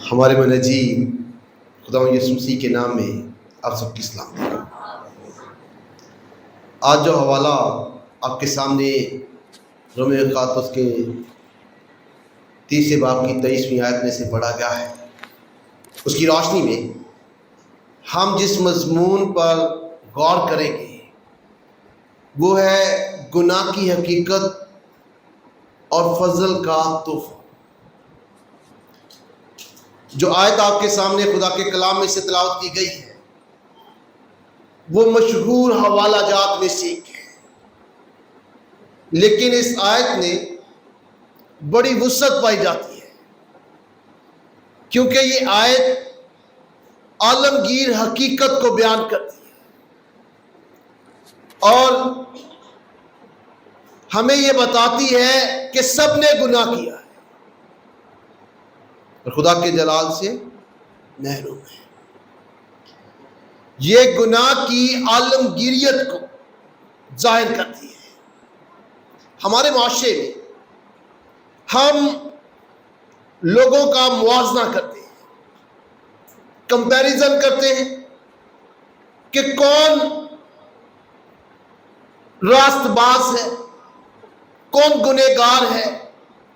ہمارے منجی خدا یسوع مسیح کے نام میں آپ سب کی سلام ہے۔ آج جو حوالہ آپ کے سامنے رومیو خاطوس کے 30 باب کی 23ویں آیت میں سے پڑھا گیا ہے، اس کی روشنی میں ہم جس مضمون پر غور کریں گے وہ ہے گناہ کی حقیقت اور فضل کا تحفہ۔ جو آیت آپ کے سامنے خدا کے کلام میں سے تلاوت کی گئی ہے وہ مشہور حوالہ جات میں سے ایک ہے، لیکن اس آیت میں بڑی وسعت پائی جاتی ہے کیونکہ یہ آیت عالمگیر حقیقت کو بیان کرتی ہے اور ہمیں یہ بتاتی ہے کہ سب نے گناہ کیا ہے اور خدا کے جلال سے محروم ہے۔ یہ گناہ کی عالمگیریت کو ظاہر کرتی ہے۔ ہمارے معاشرے میں ہم لوگوں کا موازنہ کرتے ہیں، کمپیریزن کرتے ہیں کہ کون راست باز ہے، کون گنہگار ہے،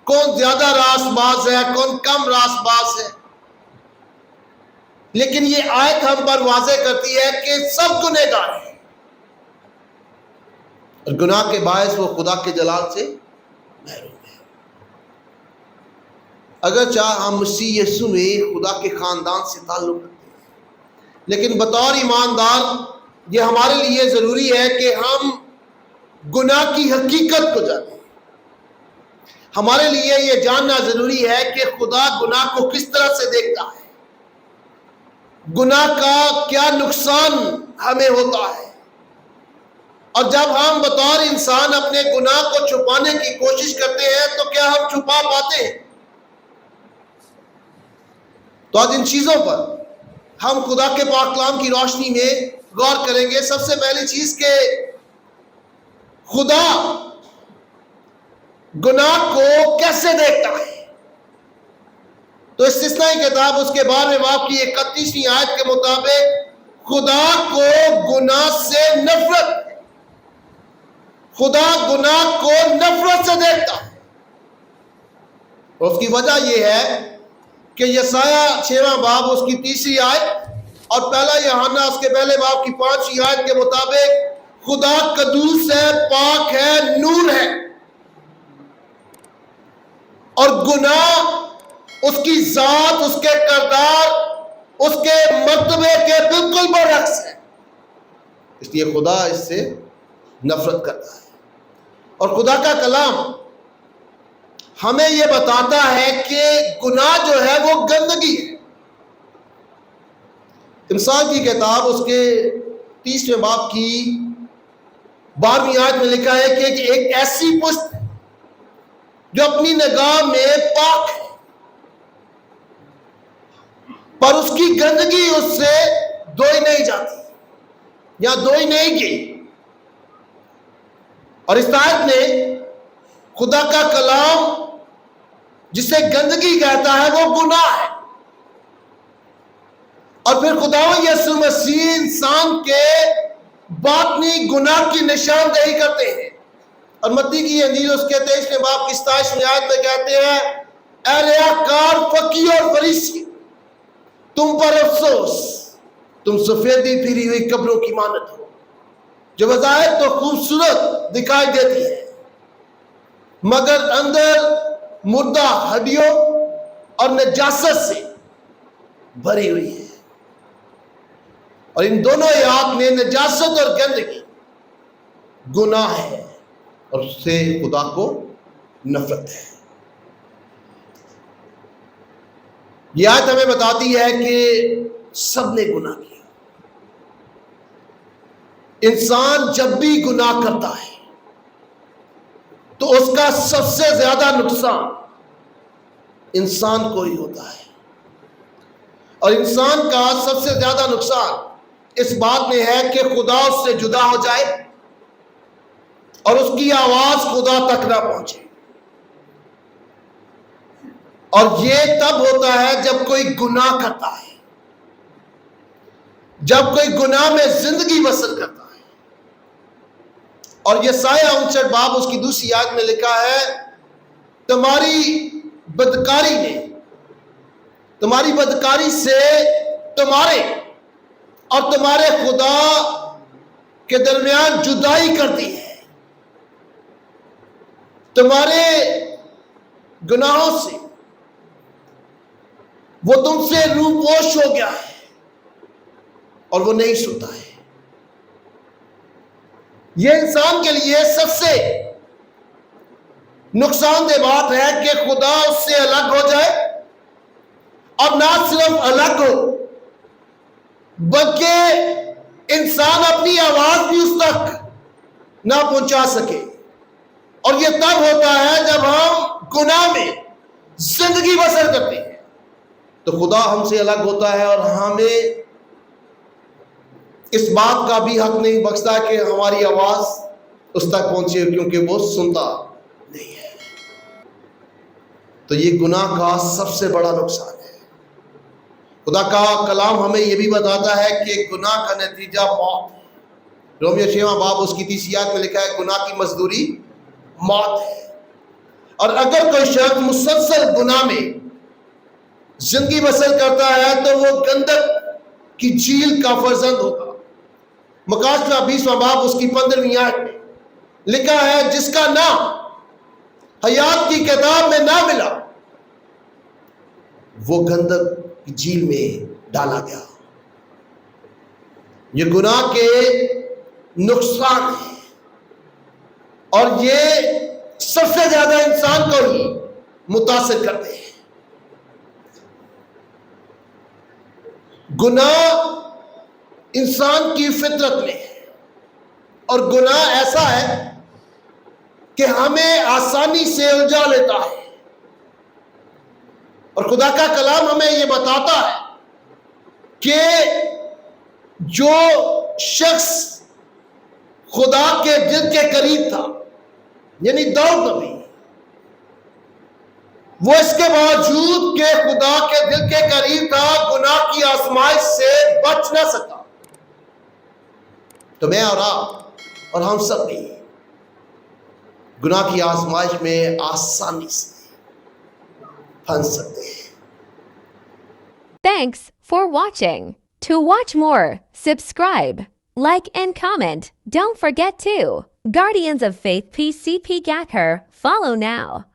کون زیادہ راست باز ہے، کون کم راست باز ہے۔ لیکن یہ آیت ہم پر واضح کرتی ہے کہ سب گنہگار ہیں اور گناہ کے باعث وہ خدا کے جلال سے محروم ہیں۔ اگرچہ ہم مسیح یسوع میں خدا کے خاندان سے تعلق رکھتے ہیں، لیکن بطور ایماندار یہ ہمارے لیے ضروری ہے کہ ہم گناہ کی حقیقت کو جانیں۔ ہمارے لیے یہ جاننا ضروری ہے کہ خدا گناہ کو کس طرح سے دیکھتا ہے، گناہ کا کیا نقصان ہمیں ہوتا ہے، اور جب ہم بطور انسان اپنے گناہ کو چھپانے کی کوشش کرتے ہیں تو کیا ہم چھپا پاتے ہیں؟ تو آج ان چیزوں پر ہم خدا کے پاک کلام کی روشنی میں غور کریں گے۔ سب سے پہلی چیز کہ خدا گناہ کو کیسے دیکھتا ہے۔ تو استثنائی کتاب اس کے 12ویں باب کی 31ویں آیت کے مطابق خدا کو گناہ سے نفرت ہے، خدا گناہ کو نفرت سے دیکھتا ہے، اور اس کی وجہ یہ ہے کہ یسایہ 6واں باب اس کی 3ری آیت اور پہلا یوحنا اس کے پہلے باب کی 5ویں آیت کے مطابق خدا قدوس ہے، پاک ہے، نور ہے، اور گناہ اس کی ذات، اس کے کردار، اس کے مرتبے کے بالکل برعکس ہے، اس لیے خدا اس سے نفرت کرتا ہے۔ اور خدا کا کلام ہمیں یہ بتاتا ہے کہ گناہ جو ہے وہ گندگی ہے۔ انسان کی کتاب اس کے 30ویں باب کی 12ویں آیت میں لکھا ہے کہ ایک ایسی پشت ہے جو اپنی نگاہ میں پاک ہے، پر اس کی گندگی اس سے دھوئی نہیں جاتی یا دھوئی نہیں گئی۔ اور اس آیت میں خدا کا کلام جسے گندگی کہتا ہے وہ گناہ ہے، اور پھر خداوند یسوع مسیح انسان کے باطنی گناہ کی نشاندہی کرتے ہیں، اور متی کی انجیل اس کے 23ویں باب کی 27ویں آیت میں کہتے ہیں، اے ریاکار، فقی اور فریسی، تم پر افسوس، تم سفیدی پھری ہوئی قبروں کی مانند ہو، جو بظاہر تو خوبصورت دکھائی دیتی ہے مگر اندر مردہ ہڈیوں اور نجاست سے بھری ہوئی ہے۔ اور ان دونوں آیات میں نجاست اور گندگی گناہ ہے اور اس سے خدا کو نفرت ہے۔ یہ آیت ہمیں بتاتی ہے کہ سب نے گناہ کیا۔ انسان جب بھی گناہ کرتا ہے تو اس کا سب سے زیادہ نقصان انسان کو ہی ہوتا ہے، اور انسان کا سب سے زیادہ نقصان اس بات میں ہے کہ خدا اس سے جدا ہو جائے اور اس کی آواز خدا تک نہ پہنچے۔ اور یہ تب ہوتا ہے جب کوئی گناہ کرتا ہے, جب کوئی گناہ میں زندگی بسر کرتا ہے. اور یہ سایہ 59 باب اس کی دوسری آیت میں لکھا ہے, تمہاری بدکاری نے, تمہاری بدکاری سے تمہارے اور تمہارے خدا کے درمیان جدائی کرتی ہے. تمہارے گناہوں سے وہ تم سے روپوش ہو گیا ہے اور وہ نہیں سنتا ہے. یہ انسان کے لیے سب سے نقصان دہ بات ہے کہ خدا اس سے الگ ہو جائے, اور نہ صرف الگ ہو بلکہ انسان اپنی آواز بھی اس تک نہ پہنچا سکے. اور یہ تب ہوتا ہے جب ہم گناہ میں زندگی بسر کرتے ہیں تو خدا ہم سے الگ ہوتا ہے, اور ہمیں اس بات کا بھی حق نہیں بخشتا کہ ہماری آواز اس تک پہنچے, کیونکہ وہ سنتا نہیں ہے. تو یہ گناہ کا سب سے بڑا نقصان ہے. خدا کا کلام ہمیں یہ بھی بتاتا ہے کہ گناہ کا نتیجہ موت ہے. رومیو 6 باب اس کی 30 آیت میں لکھا ہے, گناہ کی مزدوری موت ہے. اور اگر کوئی شخص مسلسل گناہ میں زندگی بسر کرتا ہے تو وہ گندک کی جھیل کا فرزند ہوگا. مکاشفہ 20 باب اس کی 15 آیت میں لکھا ہے, جس کا نام حیات کی کتاب میں نہ ملا وہ گندک کی جھیل میں ڈالا گیا. یہ گناہ کے نقصان ہے, اور یہ سب سے زیادہ انسان کو ہی متاثر کرتے ہیں. گناہ انسان کی فطرت میں ہے, اور گناہ ایسا ہے کہ ہمیں آسانی سے الجھا لیتا ہے. اور خدا کا کلام ہمیں یہ بتاتا ہے کہ جو شخص خدا کے دل کے قریب تھا, یعنی داؤد نبی, وہ اس کے باوجود کہ خدا کے دل کے قریب تھا, گناہ کی آزمائش سے بچ نہ سکا. تو میں اور آپ اور ہم سب بھی گناہ کی آزمائش میں آسانی سے پھنس سکتے ہیں. Thanks for watching. To watch more, subscribe, like and comment. Don't forget to Guardians of Faith PCP Gacker. Follow now.